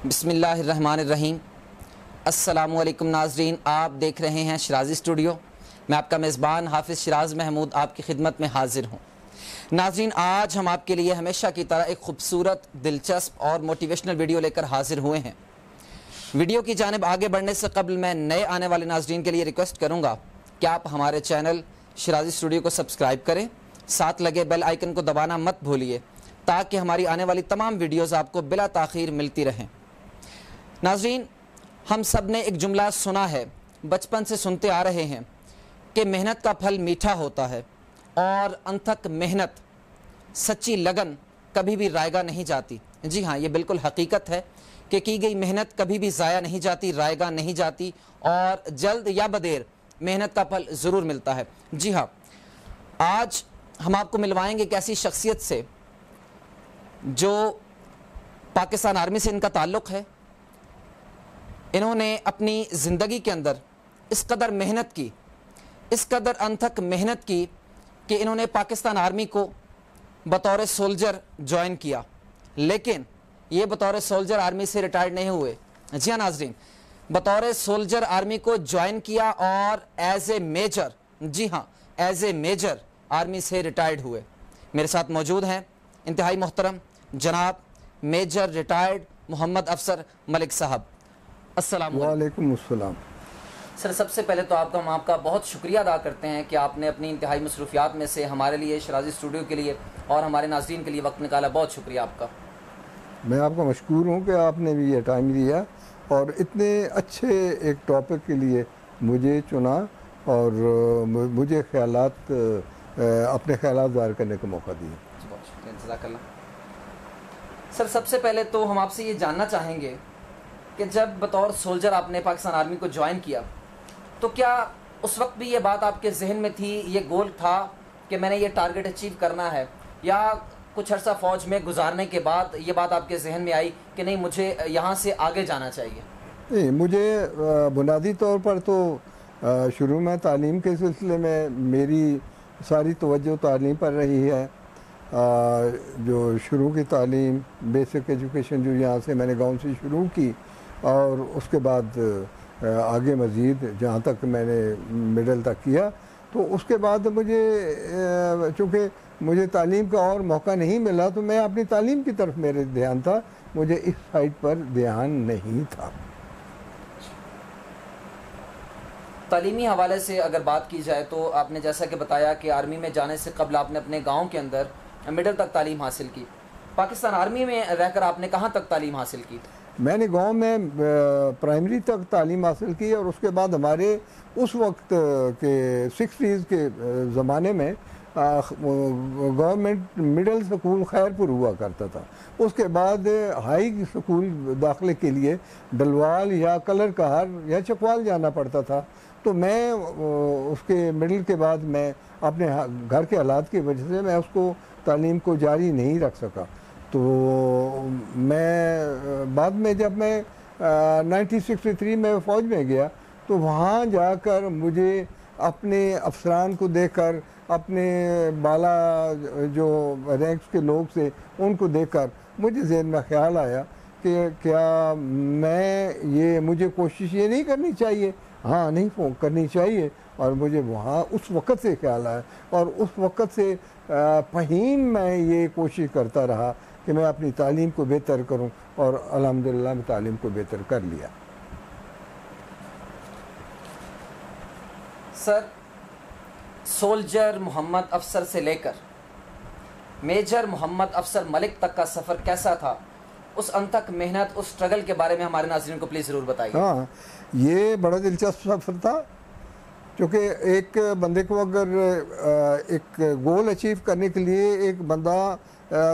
बिस्मिल्लाहिर्रहमानिर्रहीम। अस्सलामुअलैकुम नाज़रीन, आप देख रहे हैं शराज़ी स्टूडियो। मैं आपका मेज़बान हाफिज़ शिराज महमूद आपकी खिदमत में हाजिर हूँ। नाज़रीन, आज हम आपके लिए हमेशा की तरह एक खूबसूरत, दिलचस्प और मोटिवेशनल वीडियो लेकर हाजिर हुए हैं। वीडियो की जानिब आगे बढ़ने से कबल मैं नए आने वाले नाज़रीन के लिए रिक्वेस्ट करूँगा कि आप हमारे चैनल शराज़ी स्टूडियो को सब्सक्राइब करें, साथ लगे बेल आइकन को दबाना मत भूलिए ताकि हमारी आने वाली तमाम वीडियोज़ आपको बिला ताख़ीर मिलती रहें। नाज़रीन, हम सब ने एक जुमला सुना है, बचपन से सुनते आ रहे हैं कि मेहनत का फल मीठा होता है और अनथक मेहनत, सच्ची लगन कभी भी रायगा नहीं जाती। जी हाँ, ये बिल्कुल हकीकत है कि की गई मेहनत कभी भी ज़ाया नहीं जाती, रायगा नहीं जाती और जल्द या बदेर मेहनत का फल ज़रूर मिलता है। जी हाँ, आज हम आपको मिलवाएंगे एक ऐसी शख्सियत से जो पाकिस्तान आर्मी से इनका ताल्लुक़ है। इन्होंने अपनी ज़िंदगी के अंदर इस कदर मेहनत की, इस कदर अनथक मेहनत की कि इन्होंने पाकिस्तान आर्मी को बतौर सोल्जर ज्वाइन किया, लेकिन ये बतौर सोल्जर आर्मी से रिटायर्ड नहीं हुए। जी हाँ नाज़रीन, बतौर सोल्जर आर्मी को ज्वाइन किया और एज ए मेजर, जी हाँ एज ए मेजर आर्मी से रिटायर्ड हुए। मेरे साथ मौजूद हैं इंतहाई मोहतरम जनाब मेजर रिटायर्ड मोहम्मद अफसर मलिक साहब। अस्सलाम वालेकुम अस्सलाम। सर, सबसे पहले तो हम आपका बहुत शुक्रिया अदा करते हैं कि आपने अपनी इंतहाई मसरूफियात में से हमारे लिए, शराज़ी स्टूडियो के लिए और हमारे नाज़रीन के लिए वक्त निकाला। बहुत शुक्रिया आपका। मैं आपका मशकूर हूँ कि आपने भी ये टाइम दिया और इतने अच्छे एक टॉपिक के लिए मुझे चुना और मुझे अपने ख्यालात ज़ाहिर करने का मौका दिया। बहुत शुक्रिया, जज़ाकल्लाह। सर, सबसे पहले तो हम आपसे ये जानना चाहेंगे कि जब बतौर सोल्जर आपने पाकिस्तान आर्मी को ज्वाइन किया तो क्या उस वक्त भी ये बात आपके जहन में थी, ये गोल था कि मैंने ये टारगेट अचीव करना है, या कुछ अर्सा फ़ौज में गुजारने के बाद ये बात आपके जहन में आई कि नहीं, मुझे यहाँ से आगे जाना चाहिए? नहीं, मुझे बुनियादी तौर पर तो शुरू में तालीम के सिलसिले में मेरी सारी तवज्जो तालीम पर रही है। जो शुरू की तालीम, बेसिक एजुकेशन जो यहाँ से मैंने गाँव से शुरू की और उसके बाद आगे मज़ीद जहाँ तक मैंने मिडल तक किया, तो उसके बाद मुझे चूँकि मुझे तालीम का और मौका नहीं मिला तो मैं अपनी तालीम की तरफ मेरे ध्यान था, मुझे इस साइड पर ध्यान नहीं था। तालीमी हवाले से अगर बात की जाए तो आपने जैसा कि बताया कि आर्मी में जाने से कबल आपने अपने गाँव के अंदर मिडल तक तालीम हासिल की। पाकिस्तान आर्मी में रहकर आपने कहाँ तक तालीम हासिल की? मैंने गांव में प्राइमरी तक तालीम हासिल की और उसके बाद हमारे उस वक्त के 60s के ज़माने में गवर्नमेंट मिडिल स्कूल खैरपुर हुआ करता था। उसके बाद हाई स्कूल दाखिले के लिए डलवाल या कलर कहार या चकवाल जाना पड़ता था। तो मैं उसके मिडिल के बाद मैं अपने घर के हालात की वजह से मैं उसको तालीम को जारी नहीं रख सका। तो मैं बाद में जब मैं 1963 में फ़ौज में गया तो वहाँ जाकर मुझे अपने अफसरान को देखकर, अपने बाला जो रैंक्स के लोग से उनको देखकर मुझे ज़हन में ख्याल आया कि क्या मुझे कोशिश ये नहीं करनी चाहिए? हाँ, नहीं करनी चाहिए। और मुझे वहाँ उस वक़्त से ख्याल आया और उस वक़्त से फ़हीम मैं ये कोशिश करता रहा कि मैं अपनी तालीम को बेहतर करूं और अल्हम्दुलिल्लाह मैं तालीम को बेहतर कर लिया। सर, सोल्जर मोहम्मद अफसर से लेकर मेजर मोहम्मद अफसर मलिक तक का सफ़र कैसा था? उस अनथक मेहनत, उस स्ट्रगल के बारे में हमारे नाज़रीन को प्लीज़ ज़रूर बताइए। हाँ, ये बड़ा दिलचस्प सफ़र था क्योंकि एक बंदे को अगर एक गोल अचीव करने के लिए एक बंदा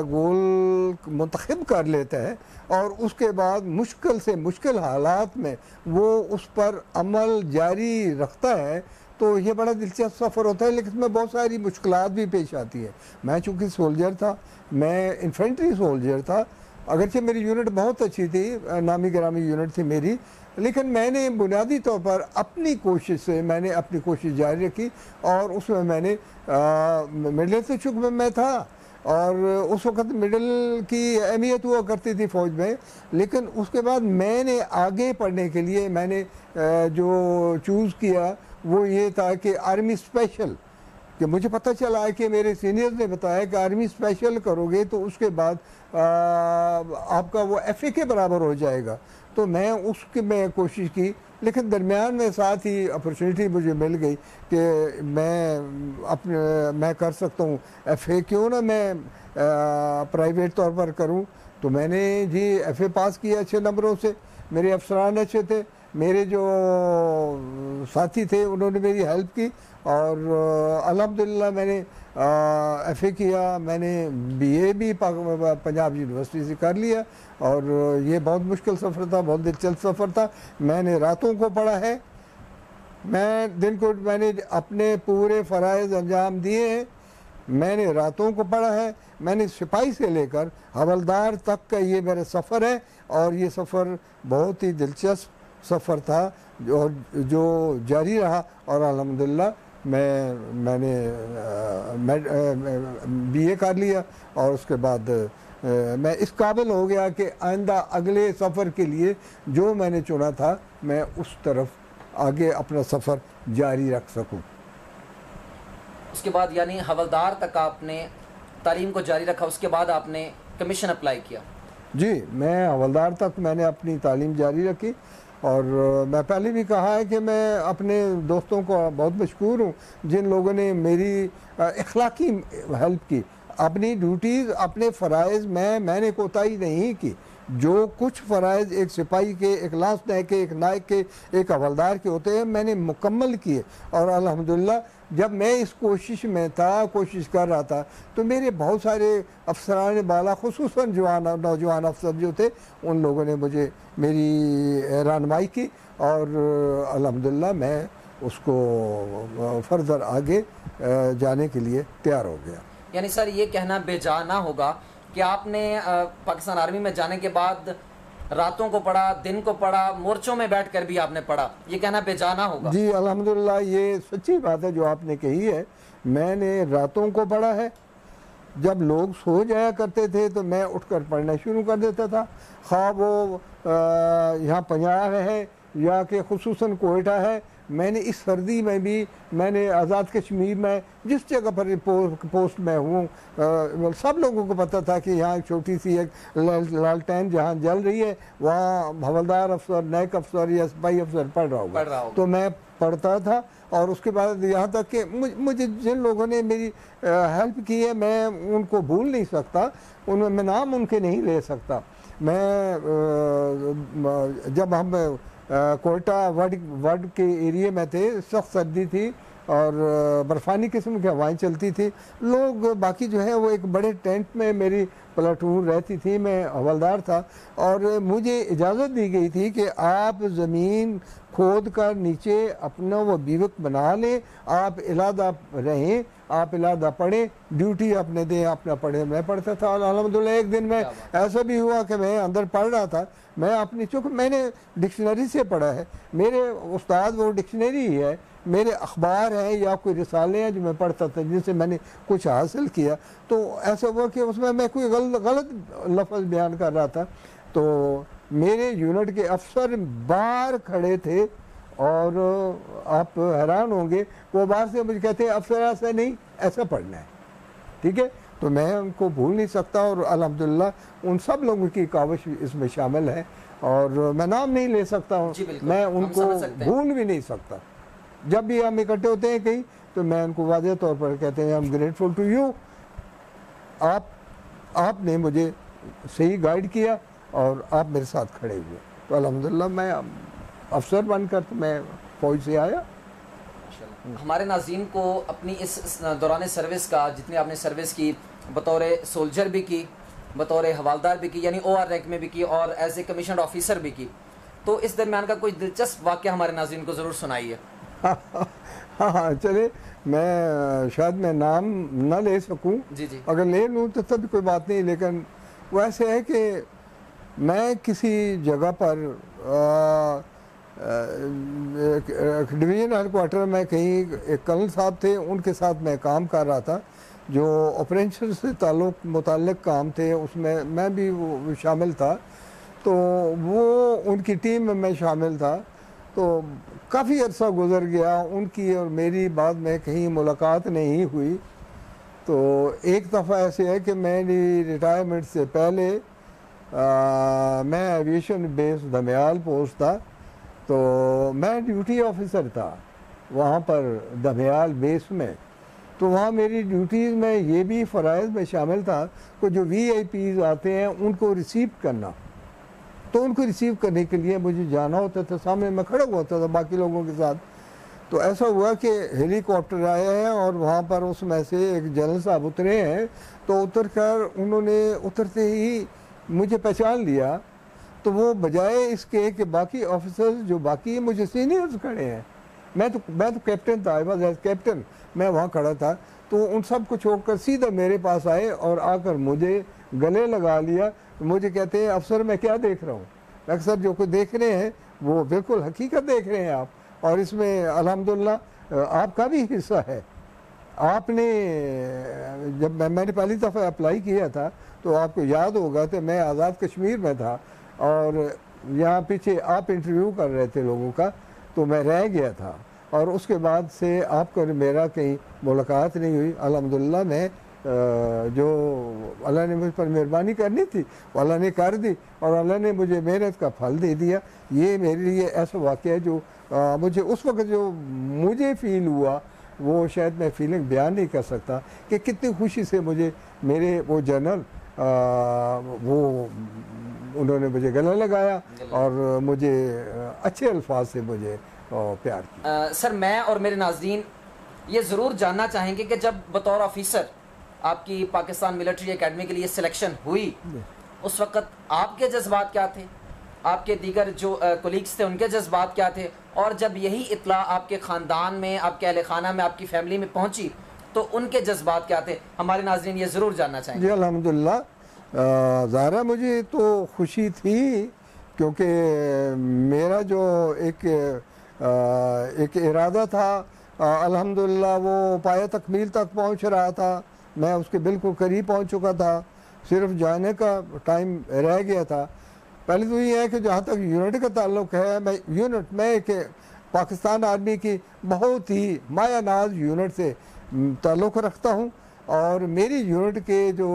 गोल मुंतखब कर लेता है और उसके बाद मुश्किल से मुश्किल हालात में वो उस पर अमल जारी रखता है तो ये बड़ा दिलचस्प सफ़र होता है। लेकिन इसमें बहुत सारी मुश्किलात भी पेश आती है। मैं चूँकि सोल्जर था, मैं इन्फेंट्री सोल्जर था, अगरचे मेरी यूनिट बहुत अच्छी थी, नामी गिरामी यूनिट थी मेरी, लेकिन मैंने बुनियादी तौर पर अपनी कोशिश से मैंने अपनी कोशिश जारी रखी और उसमें मैंने मिडल से चूँकि मैं था और उस वक़्त मिडिल की अहमियत हुआ करती थी फ़ौज में। लेकिन उसके बाद मैंने आगे पढ़ने के लिए मैंने जो चूज़ किया वो ये था कि आर्मी स्पेशल, कि मुझे पता चला है कि मेरे सीनियर्स ने बताया कि आर्मी स्पेशल करोगे तो उसके बाद आपका वो एफए के बराबर हो जाएगा। तो मैं उसकी मैं कोशिश की, लेकिन दरमियान में साथ ही अपॉर्चुनिटी मुझे मिल गई कि मैं कर सकता हूँ एफए, क्यों ना मैं प्राइवेट तौर पर करूँ। तो मैंने जी एफए पास किया अच्छे नंबरों से, मेरे अफसरान अच्छे थे, मेरे जो साथी थे उन्होंने मेरी हेल्प की और अल्हम्दुलिल्लाह मैंने एफए किया। मैंने बीए भी पंजाब यूनिवर्सिटी से कर लिया और ये बहुत मुश्किल सफ़र था, बहुत दिलचस्प सफ़र था। मैंने रातों को पढ़ा है, मैं दिन को मैंने अपने पूरे फ़राइज़ अंजाम दिए हैं, मैंने रातों को पढ़ा है, मैंने सिपाही से लेकर हवलदार तक का ये मेरा सफ़र है और ये सफ़र बहुत ही दिलचस्प सफ़र था जो जारी रहा। और अल्हम्दुलिल्लाह मैंने बीए कर लिया और उसके बाद मैं इस काबिल हो गया कि आइंदा अगले सफ़र के लिए जो मैंने चुना था मैं उस तरफ आगे अपना सफ़र जारी रख सकूं। उसके बाद यानी हवलदार तक आपने तालीम को जारी रखा, उसके बाद आपने कमीशन अप्लाई किया? जी, मैं हवलदार तक मैंने अपनी तालीम जारी रखी और मैं पहले भी कहा है कि मैं अपने दोस्तों को बहुत मशकूर हूँ जिन लोगों ने मेरी इखलाकी हेल्प की। अपनी ड्यूटीज़, अपने फ़राइज़ में मैंने कोताही नहीं की। जो कुछ फ़राइज़ एक सिपाही के, एक लांसनायक के, एक नायक के, एक हवलदार के होते हैं मैंने मुकम्मल किए। और अल्हम्दुलिल्लाह जब मैं इस कोशिश में था, कोशिश कर रहा था, तो मेरे बहुत सारे अफसरान बाला, खुसूसन नौजवान अफसर जो थे, उन लोगों ने मुझे मेरी रहनुमाई की और अल्हम्दुलिल्लाह मैं उसको फर्दर आगे जाने के लिए तैयार हो गया। यानी सर ये कहना बेजा ना होगा कि आपने पाकिस्तान आर्मी में जाने के बाद रातों को पढ़ा, दिन को पढ़ा, मोर्चों में बैठकर भी आपने पढ़ा, ये कहना बेजा ना होगा? जी अल्हम्दुलिल्लाह ये सच्ची बात है जो आपने कही है। मैंने रातों को पढ़ा है, जब लोग सो जाया करते थे तो मैं उठकर पढ़ना शुरू कर देता था, खा वो यहाँ पंजाब है या कि खुसूसन कोयटा है। मैंने इस सर्दी में भी, मैंने आज़ाद कश्मीर में जिस जगह पर पोस्ट में हूँ, सब लोगों को पता था कि यहाँ एक छोटी सी एक लालटेन जहाँ जल रही है वहाँ हवलदार अफसर, नायक अफसर या सिपाही अफसर पढ़ रहा होगा। तो मैं पढ़ता था और उसके बाद यहाँ तक कि मुझे जिन लोगों ने मेरी हेल्प की है मैं उनको भूल नहीं सकता, उनमें मैं नाम उनके नहीं ले सकता। मैं जब हम कोयटा वर्ड के एरिया में थे, सख्त सर्दी थी और बर्फ़ानी किस्म की हवाएं चलती थी। लोग बाकी जो है वो एक बड़े टेंट में मेरी प्लाटून रहती थी, मैं हवलदार था और मुझे इजाज़त दी गई थी कि आप ज़मीन खोद कर नीचे अपना वो बिवक बना लें, आप इलादा रहें, आप इलादा पढ़ें, ड्यूटी अपने दें, अपना पढ़ें। मैं पढ़ता था और अल्हम्दुलिल्लाह एक दिन में ऐसा भी हुआ कि मैं अंदर पढ़ रहा था, मैं अपनी, चूँकि मैंने डिक्शनरी से पढ़ा है, मेरे उस्ताद वो डिक्शनरी ही है, मेरे अखबार हैं या कोई रिसाले हैं जो मैं पढ़ता था जिनसे मैंने कुछ हासिल किया। तो ऐसा हुआ कि उसमें मैं कोई गलत लफ्ज़ बयान कर रहा था तो मेरे यूनिट के अफसर बाहर खड़े थे और आप हैरान होंगे, वो बाहर से मुझे कहते हैं अफसर ऐसा नहीं, ऐसा पढ़ना है, ठीक है। तो मैं उनको भूल नहीं सकता और अल्हम्दुलिल्लाह उन सब लोगों की काविश इसमें शामिल है और मैं नाम नहीं ले सकता हूँ, मैं उनको भूल भी नहीं सकता। जब भी हम इकट्ठे होते हैं कहीं तो मैं उनको वाज़ेह तौर पर कहते हैं I am grateful to you, आपने मुझे सही गाइड किया और आप मेरे साथ खड़े हुए। तो अल्हम्दुलिल्लाह मैं अफसर बनकर तो मैं फ़ौज से आया। हमारे नाज़रीन को अपनी इस दौरान सर्विस का, जितनी आपने सर्विस की, बतौर सोल्जर भी की, बतौर हवालदार भी की, यानी OR रैंक में भी की और एज ए कमीशन ऑफिसर भी की, तो इस दरमियान का कोई दिलचस्प वाक़या हमारे नाज़रीन को ज़रूर सुनाइए। हाँ चले, मैं शायद मैं नाम न ले सकूं, जी जी, अगर ले लूँ तो तब कोई बात नहीं, लेकिन वो ऐसे है कि मैं किसी जगह पर डिवीज़न हेडक्वार्टर में कहीं एक कर्नल साहब थे, उनके साथ मैं काम कर रहा था। जो ऑपरेशन से मुताल्लिक काम थे उसमें मैं भी वो शामिल था, तो वो उनकी टीम में मैं शामिल था। तो काफ़ी अर्सा गुजर गया, उनकी और मेरी बाद में कहीं मुलाकात नहीं हुई। तो एक दफ़ा ऐसे है कि मेरी रिटायरमेंट से पहले मैं एविएशन बेस दमियाल पोस्ट था, तो मैं ड्यूटी ऑफिसर था वहाँ पर दमियाल बेस में। तो वहाँ मेरी ड्यूटीज़ में ये भी फ़राइज़ में शामिल था कि जो VIPs आते हैं उनको रिसीव करना। तो उनको रिसीव करने के लिए मुझे जाना होता था, सामने मैं खड़ा हुआ होता था बाकी लोगों के साथ। तो ऐसा हुआ कि हेलीकॉप्टर आया है और वहाँ पर उसमें से एक जनरल साहब उतरे हैं। तो उतर कर उन्होंने उतरते ही मुझे पहचान लिया। तो वो बजाय इसके कि बाकी ऑफिसर्स जो बाकी मुझे सीनियर्स खड़े हैं, मैं तो कैप्टन था, आई वाज एज कैप्टन, मैं वहाँ खड़ा था। तो उन सब को छोड़कर सीधा मेरे पास आए और आकर मुझे गले लगा लिया। मुझे कहते हैं अफसर मैं क्या देख रहा हूँ। अक्सर जो कुछ देख रहे हैं वो बिल्कुल हकीकत देख रहे हैं आप, और इसमें अल्हम्दुलिल्लाह आपका भी हिस्सा है। आपने जब मैंने पहली दफ़ा अप्लाई किया था तो आपको याद होगा कि मैं आज़ाद कश्मीर में था और यहाँ पीछे आप इंटरव्यू कर रहे थे लोगों का, तो मैं रह गया था और उसके बाद से आपका मेरा कहीं मुलाकात नहीं हुई। अल्हम्दुलिल्लाह मैं जो अल्लाह ने मुझ पर मेहरबानी करनी थी अल्लाह ने कर दी और अल्लाह ने मुझे मेहनत का फल दे दिया। ये मेरे लिए ऐसा वाक़या है जो मुझे उस वक्त जो मुझे फ़ील हुआ वो शायद मैं फीलिंग बयान नहीं कर सकता कि कितनी खुशी से मुझे मेरे वो जनरल वो उन्होंने मुझे गला लगाया और मुझे अच्छे अल्फाज से मुझे प्यार किया। सर मैं और मेरे नाज़रीन ये ज़रूर जानना चाहेंगे कि जब बतौर ऑफिसर आपकी पाकिस्तान मिलिट्री एकेडमी के लिए सिलेक्शन हुई, उस वक्त आपके जज्बात क्या थे, आपके दीगर जो कोलीग्स थे उनके जज्बात क्या थे, और जब यही इत्ला आपके ख़ानदान में, आपके अहले खाना में, आपकी फैमिली में पहुंची तो उनके जज्बात क्या थे, हमारे नाज़रीन ये ज़रूर जानना चाहेंगे। जी अल्हम्दुलिल्लाह, ज़ाहिर मुझे तो खुशी थी क्योंकि मेरा जो एक इरादा था अल्हम्दुलिल्लाह वो पाया तकमील तक पहुंच रहा था। मैं उसके बिल्कुल करीब पहुंच चुका था, सिर्फ जाने का टाइम रह गया था। पहले तो ये है कि जहाँ तक यूनिट का ताल्लुक़ है, मैं एक पाकिस्तान आर्मी की बहुत ही माया नाज यूनिट से ताल्लुक़ रखता हूँ और मेरी यूनिट के जो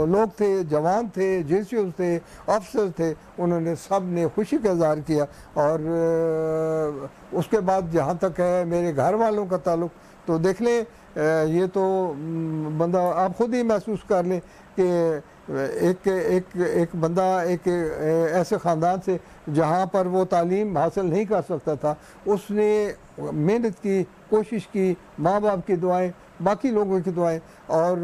लोग थे, जवान थे, जेसीओस थे, अफसर थे, उन्होंने सब ने खुशी का इज़हार किया। और उसके बाद जहाँ तक है मेरे घर वालों का ताल्लुक़, तो देख लें ये तो बंदा आप खुद ही महसूस कर लें कि एक बंदा एक ऐसे ख़ानदान से जहाँ पर वो तालीम हासिल नहीं कर सकता था, उसने मेहनत की, कोशिश की, माँ बाप की दुआएं, बाकी लोगों की दुआएं और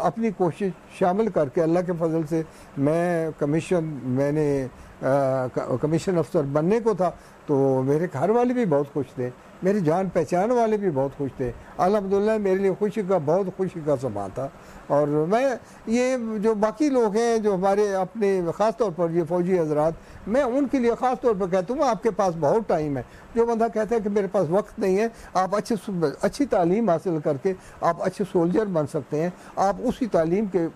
अपनी कोशिश शामिल करके अल्लाह के फजल से मैंने कमीशन अफसर बनने को था। तो मेरे घर वाले भी बहुत खुश थे, मेरी जान पहचान वाले भी बहुत खुश थे। अल्हम्दुलिल्लाह मेरे लिए बहुत खुशी का समा था। और मैं ये जो बाकी लोग हैं जो हमारे अपने ख़ास तौर पर ये फ़ौजी हज़रात, मैं उनके लिए ख़ास तौर पर कहता हूँ आपके पास बहुत टाइम है। जो बंदा कहता है कि मेरे पास वक्त नहीं है, आप अच्छी तालीम हासिल करके आप अच्छे सोल्जर बन सकते हैं, आप उसी तालीम के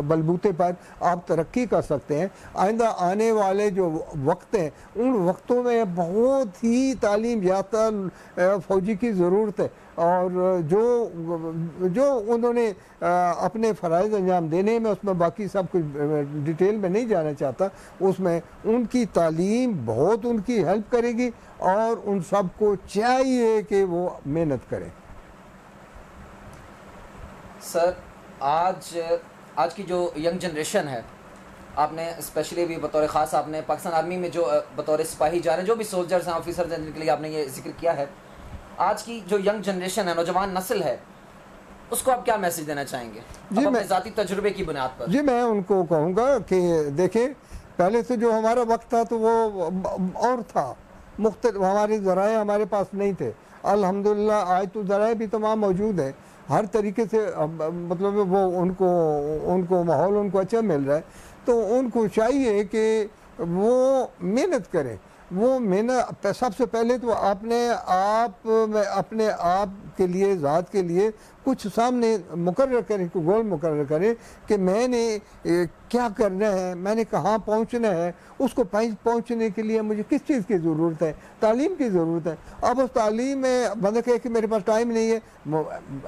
बलबूते पर आप तरक्की कर सकते हैं। आइंदा आने वाले जो वक्त हैं उन वक्तों में बहुत ही तालीम याफ्ता फ़ौजी की ज़रूरत है और जो उन्होंने अपने फ़राइज़ अंजाम देने में, उसमें बाकी सब कुछ डिटेल में नहीं जाना चाहता, उसमें उनकी तालीम बहुत उनकी हेल्प करेगी और उन सब को चाहिए कि वो मेहनत करें। सर आज की जो यंग जनरेशन है, आपने स्पेशली भी बतौर ख़ास आपने पाकिस्तान आर्मी में जो बतौर सिपाही जा रहे हैं, जो भी सोल्जर्स हैं, ऑफिसर्स हैं, जिनके लिए आपने ये जिक्र किया है, आज की जो यंग जनरेशन है, नौजवान नस्ल है, उसको आप क्या मैसेज देना चाहेंगे जी अपने ज़ाती तजुर्बे की बुनियाद पर? जी मैं उनको कहूँगा कि देखें, पहले से जो हमारा वक्त था तो वो और था, मुख्तलिफ हमारे ज़राए हमारे पास नहीं थे। अल्हम्दुलिल्लाह आज तो ज़राए भी तमाम मौजूद हैं, हर तरीके से मतलब वो उनको माहौल उनको अच्छा मिल रहा है। तो उनको चाहिए कि वो मेहनत करें वो मेहनत सबसे पहले तो अपने आप के लिए, ज़ात के लिए कुछ सामने मुकर्रर करें, कोई गोल मुकर्रर करें कि मैंने क्या करना है, मैंने कहाँ पहुँचना है, उसको पहुँचने के लिए मुझे किस चीज़ की ज़रूरत है, तालीम की ज़रूरत है। अब उस तालीम में बंदा कहे कि मेरे पास टाइम नहीं है,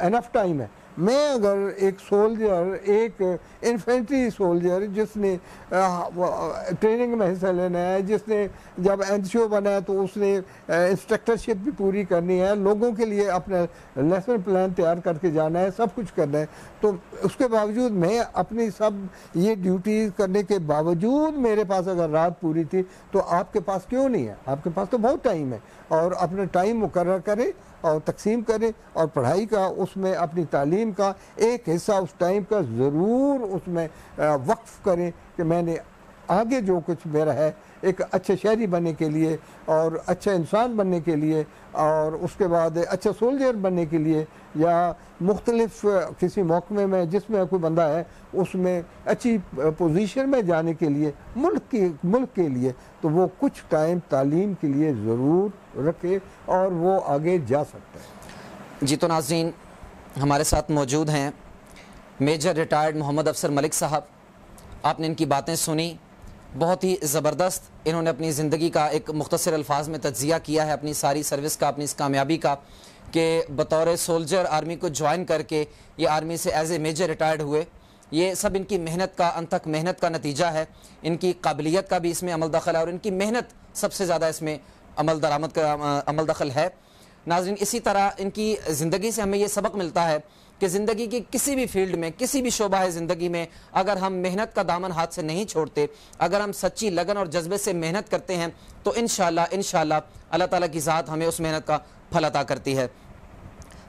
एनफ टाइम है। मैं अगर एक सोल्जर, एक इन्फेंट्री सोल्जर जिसने ट्रेनिंग में हिस्सा लेना है, जिसने जब एनसीओ बना है तो उसने इंस्ट्रक्टरशिप भी पूरी करनी है, लोगों के लिए अपना लेसन प्लान तैयार करके जाना है, सब कुछ करना है, तो उसके बावजूद मैं अपनी सब ये ड्यूटीज़ करने के बावजूद मेरे पास अगर रात पूरी थी, तो आपके पास क्यों नहीं है? आपके पास तो बहुत टाइम है। और अपना टाइम मुकर्रर करें और तकसीम करें, और पढ़ाई का, उसमें अपनी तालीम का एक हिस्सा उस टाइम का ज़रूर उसमें वक्फ करें कि मैंने आगे जो कुछ मेरा है एक अच्छे शहरी बनने के लिए और अच्छा इंसान बनने के लिए, और उसके बाद अच्छा सोल्जर बनने के लिए, या मुख्तलिफ किसी मौक़े में जिसमें कोई बंदा है उसमें अच्छी पोजीशन में जाने के लिए, मुल्क के लिए, तो वो कुछ टाइम तालीम के लिए ज़रूर रखे और वो आगे जा सकता है। जी, तो नाज़रीन, हमारे साथ मौजूद हैं मेजर रिटायर्ड मोहम्मद अफसर मलिक साहब। आपने इनकी बातें सुनी, बहुत ही ज़बरदस्त इन्होंने अपनी ज़िंदगी का एक मुख्तसर अल्फाज में तज्ज़िया किया है, अपनी सारी सर्विस का, अपनी इस कामयाबी का, कि बतौर सोल्जर आर्मी को ज्वाइन करके ये आर्मी से एज ए मेजर रिटायर्ड हुए। ये सब इनकी मेहनत का, अनथक मेहनत का नतीजा है। इनकी काबिलियत का भी इसमें अमल दखल है और इनकी मेहनत सबसे ज़्यादा इसमें अमल दरामद का अमल दखल है। नाज़रीन, इसी तरह इनकी ज़िंदगी से हमें ये सबक मिलता है कि ज़िंदगी की किसी भी फील्ड में, किसी भी शोबा है ज़िंदगी में, अगर हम मेहनत का दामन हाथ से नहीं छोड़ते, अगर हम सच्ची लगन और जज्बे से मेहनत करते हैं, तो इंशाअल्लाह अल्लाह ताला की ज़ात हमें उस मेहनत का फल अता करती है।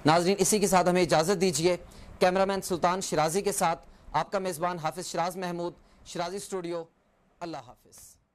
नाज़रीन, इसी के साथ हमें इजाज़त दीजिए। कैमरामैन सुल्तान शिराजी के साथ आपका मेज़बान हाफिज़ शिराज महमूद, शिराजी स्टूडियो। अल्लाह हाफिज़।